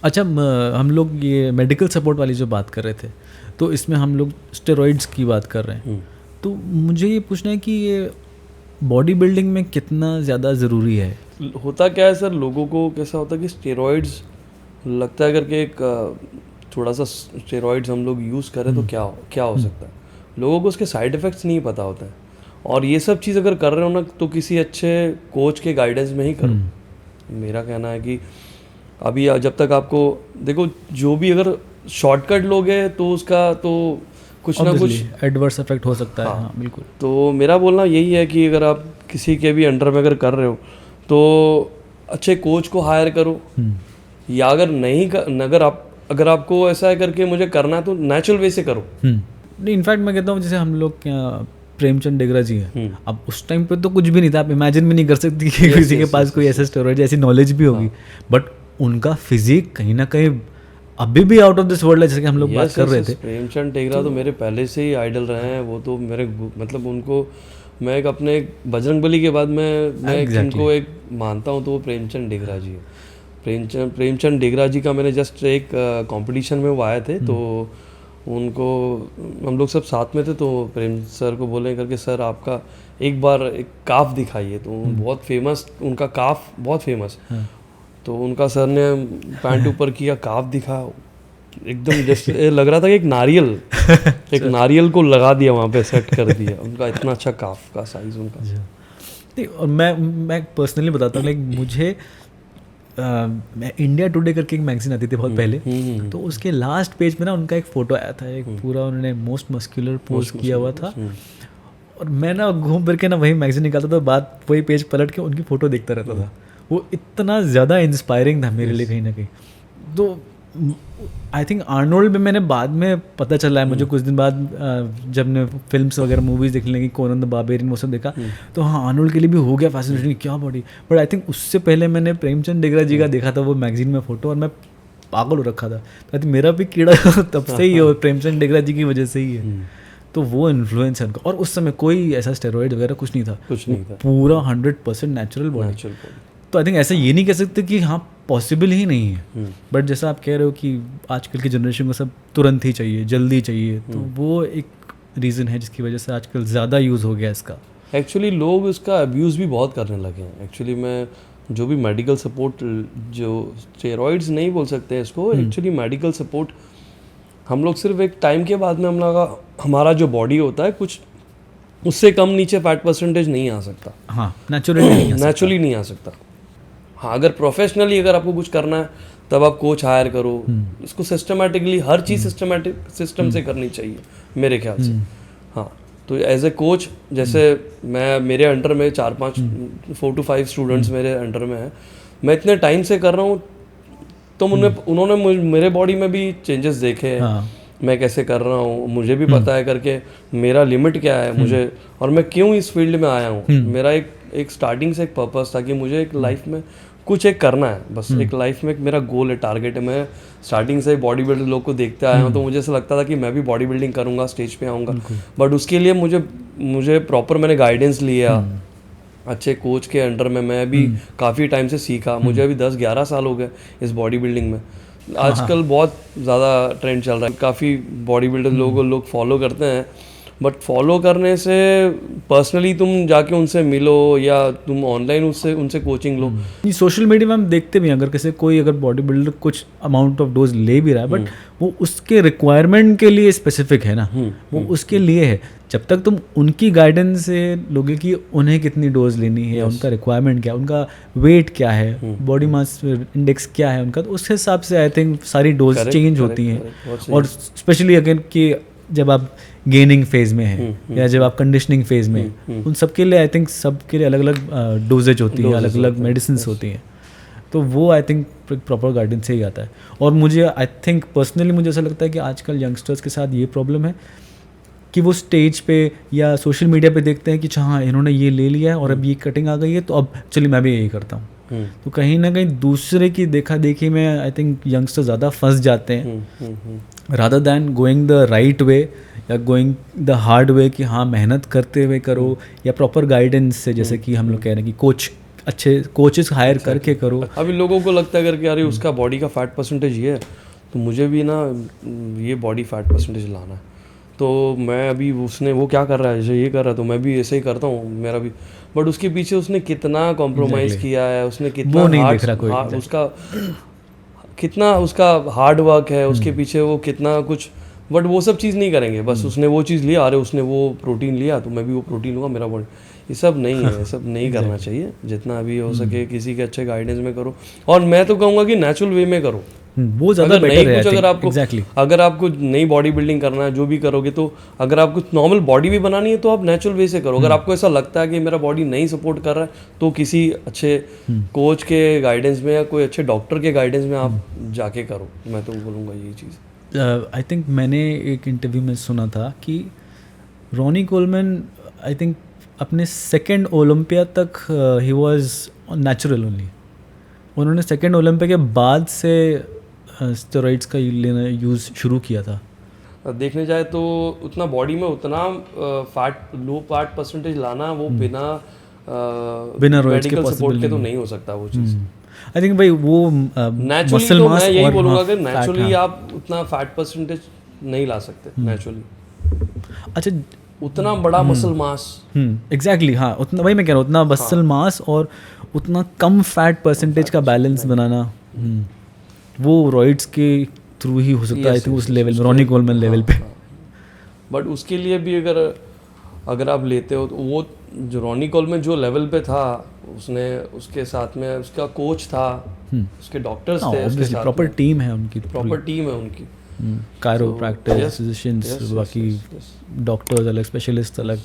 अच्छा, हम लोग ये मेडिकल सपोर्ट वाली जो बात कर रहे थे, तो इसमें हम लोग स्टेरॉइड्स की बात कर रहे हैं। तो मुझे ये पूछना है कि ये बॉडी बिल्डिंग में कितना ज़्यादा ज़रूरी है? होता क्या है सर, लोगों को कैसा होता है कि स्टेरॉइड्स लगता है करके एक थोड़ा सा स्टेरॉइड्स हम लोग यूज़ करें तो क्या हो सकता है, लोगों को उसके साइड इफ़ेक्ट्स नहीं पता होता है। और ये सब चीज़ अगर कर रहे हो ना तो किसी अच्छे कोच के गाइडेंस में ही करो। मेरा कहना है कि अभी जब तक आपको देखो, जो भी अगर शॉर्टकट लोगे तो उसका तो कुछ ना कुछ एडवर्स इफेक्ट हो सकता है। हाँ, बिल्कुल। तो मेरा बोलना यही है कि अगर आप किसी के भी अंडर में अगर कर रहे हो तो अच्छे कोच को हायर करो, या अगर नहीं अगर आपको ऐसा है करके मुझे करना है तो नेचुरल वे से करो। नहीं, इनफैक्ट मैं कहता हूँ जैसे हम लोग प्रेमचंद डेगरा जी हैं, अब उस टाइम पे तो कुछ भी नहीं था, आप इमेजिन भी नहीं कर सकती कि किसी के पास कोई ऐसा स्टेरॉइड ऐसी नॉलेज भी होगी, बट उनका फिजिक कहीं ना कहीं अभी भी आउट ऑफ दिस वर्ल्ड है, जैसे कि हम लोग बात कर रहे थे। प्रेमचंद डेगरा तो मेरे पहले से ही आइडल रहे हैं, वो तो मेरे मतलब उनको मैं एक अपने बजरंगबली के बाद मैं जिनको एक मानता हूँ तो वो प्रेमचंद डेगरा जी है। प्रेमचंद डेगरा जी का मैंने जस्ट एक कंपटीशन में वो आए थे, तो उनको हम लोग सब साथ में थे, तो प्रेम सर को बोले करके सर आपका एक बार एक काफ दिखाइए, तो बहुत फेमस उनका काफ बहुत फेमस। तो उनका सर ने पैंट ऊपर किया, काफ दिखा, एकदम जैसे लग रहा था कि एक नारियल को लगा दिया वहाँ पे, सेट कर दिया उनका, इतना अच्छा काफ का साइज उनका। नहीं, और मैं पर्सनली बताता हूँ, लाइक मुझे मैं इंडिया टुडे करके एक मैगजीन आती थी बहुत पहले, तो उसके लास्ट पेज में ना उनका एक फ़ोटो आया था, एक पूरा उन्होंने मोस्ट मस्कुलर पोज किया हुआ था, और मैं ना घूम फिर के ना वही मैगजीन निकालता था, बात वही पेज पलट के उनकी फ़ोटो देखता रहता था। वो इतना ज़्यादा इंस्पायरिंग था मेरे लिए कहीं ना कहीं। तो आई थिंक आर्नोल्ड में मैंने बाद में पता चला है मुझे कुछ दिन बाद, जब ने फिल्म्स वगैरह मूवीज़ देखने लगी, कोनन द बारबेरियन वो सब देखा, तो हाँ आर्नोल्ड के लिए भी हो गया फैसिनेशन, क्या बॉडी। बट आई थिंक उससे पहले मैंने प्रेमचंद डेगरा जी का देखा था वो मैगजीन में फ़ोटो, और मैं पागल हो रखा था। तो आई थिंक मेरा भी कीड़ा तब से ही है, और प्रेमचंद डेगरा जी की वजह से ही है। तो वो इन्फ्लुएंस है उनका। और उस समय कोई ऐसा स्टेरॉइड वगैरह कुछ नहीं था, पूरा 100% नेचुरल बॉडी। तो आई थिंक ऐसा ये नहीं कह सकते कि हाँ पॉसिबल ही नहीं है, बट जैसा आप कह रहे हो कि आजकल की जनरेशन को सब तुरंत ही चाहिए, जल्दी चाहिए, तो वो एक रीज़न है जिसकी वजह से आजकल ज़्यादा यूज़ हो गया इसका। एक्चुअली लोग इसका अब्यूज़ भी बहुत करने लगे हैं। एक्चुअली मैं जो भी मेडिकल सपोर्ट, जो स्टेरॉइड्स नहीं बोल सकते इसको, एक्चुअली मेडिकल सपोर्ट हम लोग सिर्फ एक टाइम के बाद में हम लोग हमारा जो बॉडी होता है कुछ उससे कम नीचे फैट परसेंटेज नहीं आ सकता। हाँ, नेचुरली नहीं आ सकता। हाँ, अगर प्रोफेशनली अगर आपको कुछ करना है तब आप कोच हायर करो, इसको सिस्टमेटिकली हर चीज़ सिस्टम से करनी चाहिए मेरे ख्याल से। हाँ, तो एज ए कोच जैसे मैं, मेरे अंडर में 4 to 5 स्टूडेंट्स मेरे अंडर में हैं, मैं इतने टाइम से कर रहा हूँ, तो उन्होंने मेरे बॉडी में भी चेंजेस देखे हैं। हाँ। मैं कैसे कर रहा हूँ, मुझे भी पता है करके मेरा लिमिट क्या है मुझे, और मैं क्यों इस फील्ड में आया हूँ। मेरा एक स्टार्टिंग से एक पर्पस था कि मुझे एक लाइफ में कुछ एक करना है, बस एक लाइफ में एक मेरा गोल है, टारगेट है। मैं स्टार्टिंग से बॉडी बिल्डर लोग को देखते आया हूँ, तो मुझे ऐसा लगता था कि मैं भी बॉडी बिल्डिंग करूँगा, स्टेज पे आऊँगा, बट उसके लिए मुझे प्रॉपर मैंने गाइडेंस लिया अच्छे कोच के अंडर में। मैं भी काफ़ी टाइम से सीखा, मुझे अभी 10-11 साल हो गए इस बॉडी बिल्डिंग में। आजकल बहुत ज़्यादा ट्रेंड चल रहा है, काफ़ी बॉडी बिल्डर लोग फॉलो करते हैं, बट फॉलो करने से पर्सनली तुम जाके उनसे मिलो या तुम ऑनलाइन उनसे कोचिंग लो। सोशल मीडिया में हम देखते भी हैं, अगर कोई बॉडी बिल्डर कुछ अमाउंट ऑफ डोज ले भी रहा है, बट वो उसके रिक्वायरमेंट के लिए स्पेसिफिक है ना, वो उसके लिए है। जब तक तुम उनकी गाइडेंस से लोगे कि उन्हें कितनी डोज लेनी है, उनका रिक्वायरमेंट क्या है, उनका वेट क्या है, बॉडी मास इंडेक्स क्या है उनका, तो उस हिसाब से आई थिंक सारी डोज चेंज होती हैं। और स्पेशली अगेन कि जब आप गेनिंग फेज में है या जब आप कंडीशनिंग फेज में, उन सब के लिए आई थिंक सबके लिए अलग अलग डोजेज होती है, अलग अलग मेडिसिन होती हैं। तो वो आई थिंक प्रॉपर गाइडेंस से ही आता है। और मुझे आई थिंक पर्सनली मुझे ऐसा लगता है कि आजकल यंगस्टर्स के साथ ये प्रॉब्लम है कि वो स्टेज पे या सोशल मीडिया पे देखते हैं कि हाँ इन्होंने ये ले लिया है और अब ये कटिंग आ गई है, तो अब चलिए मैं भी यही करता हूँ। तो कहीं ना कहीं दूसरे की देखा देखी में आई थिंक यंगस्टर ज़्यादा फंस जाते हैं, rather than going the right way या गोइंग द हार्ड वे कि हाँ मेहनत करते हुए करो, या प्रॉपर गाइडेंस से, जैसे कि हम लोग कह रहे हैं कि कोच अच्छे कोचेस हायर करके करो। अभी लोगों को लगता है करके अरे उसका बॉडी का फैट परसेंटेज ये है तो मुझे भी ना ये बॉडी फैट परसेंटेज लाना है, तो मैं अभी उसने वो क्या कर रहा है, जैसे ये कर रहा है तो मैं भी ऐसे ही करता हूँ मेरा भी, बट उसके पीछे उसने कितना कॉम्प्रोमाइज़ किया है, उसने कितना वो नहीं देख रहा कोई, उसका कितना उसका हार्ड वर्क है उसके पीछे, वो कितना कुछ, बट वो सब चीज़ नहीं करेंगे, बस उसने वो चीज़ लिया, अरे उसने वो प्रोटीन लिया तो मैं भी वो प्रोटीन लूँगा, मेरा बॉडी, ये सब नहीं है, ये सब नहीं करना चाहिए। जितना भी हो सके किसी के अच्छे गाइडेंस में करो, और मैं तो कहूँगा कि नेचुरल वे में करो। वो ज़्यादा बेटर है। अगर आपको अगर आपको नई बॉडी बिल्डिंग करना है, जो भी करोगे, तो अगर आपको नॉर्मल बॉडी भी बनानी है तो आप नेचुरल वे से करो। अगर आपको ऐसा लगता है कि मेरा बॉडी नहीं सपोर्ट कर रहा है तो किसी अच्छे कोच के गाइडेंस में या कोई अच्छे डॉक्टर के गाइडेंस में आप जाके करो, मैं तो बोलूँगा यही चीज़। आई थिंक मैंने एक इंटरव्यू में सुना था कि रॉनी कोलमैन आई थिंक अपने सेकेंड ओलंपिया तक ही वाज नेचुरल ओनली। उन्होंने सेकेंड ओलंपिया के बाद से स्टेरॉइड्स का लेना यूज़ शुरू किया था। देखने जाए तो उतना बॉडी में उतना फैट लो फैट परसेंटेज लाना वो बिना मेडिकल सपोर्ट के तो नहीं हो सकता वो चीज़। आई थिंक भाई वो नेचुरली तो मैं यही बोलूँगा कि नेचुरली आप उतना फैट परसेंटेज नहीं ला सकते नेचुरली। अच्छा, उतना बड़ा मसल मास, एग्जैक्टली, हाँ, उतना वही मैं कह रहा हूँ, उतना मसल मास और उतना कम फैट परसेंटेज का बैलेंस बनाना, वो रॉइड्स के थ्रू ही हो सकता है। आई थिंक उस लेवल में, रॉनी कोलमैन लेवल पे। बट उसके लिए भी अगर आप लेते हो तो वो जो रॉनी कोलमैन जो लेवल पे था, उसने उसके साथ में उसका कोच था, उसके डॉक्टर्स थे, उसके साथ प्रॉपर टीम है उनकी, प्रॉपर टीम है उनकी, कायरोप्रैक्टर्स, फिजिशियंस, बाकी डॉक्टर्स अलग, स्पेशलिस्ट अलग।